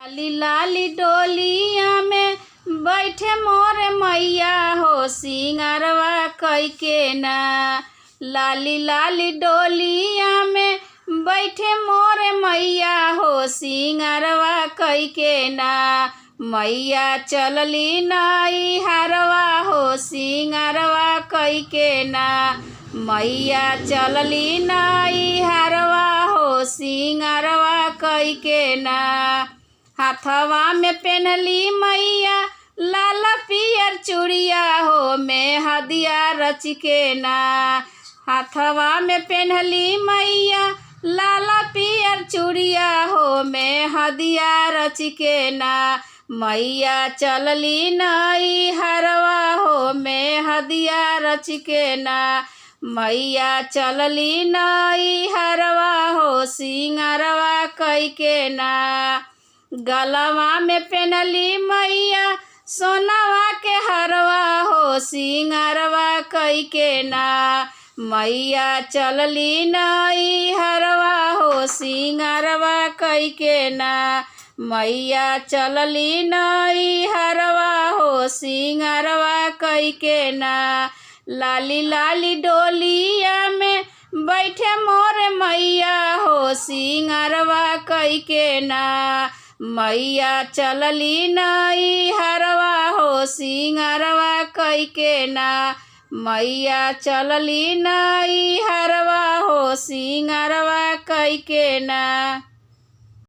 लाली लाली डोलिया में बैठे मोर मैया हो सिंगारवा कइके ना। लाली लाली डोलिया में बैठे मोर मैया हो सिंगारवा कइके ना। मैया चलली नई हरवा हो सिंगारवा कइके ना। मैया चलली नई हरवा हो सिंगारवा कइके ना। हाथवा में पहनली मैया लाल पियर चूड़िया हो में हदिया रच के ना। हाथवा में पहनली मैया लाल पियर चूड़िया हो में हदिया रच के ना। मैया चलली नई हरवा हो में हदिया रच के ना। मैया चलली नई हरवा हो सिंगारवा कइके ना। गलवा में पहनली मैया सोनावा के हरवा हो सिंगारवा कइके ना। मैया चलली नई हरवा हो सिंगारवा कइके ना। मैया चलली नई हरवा हो सिंगारवा कइके ना। लाली लाली डोलिया में बैठे मोर मैया हो सिंगारवा कइके ना। मैया चलली नई हरवा हो सिंगारवा कइके ना। मैया चलली नई हरवा हो सिंगारवा कइके ना।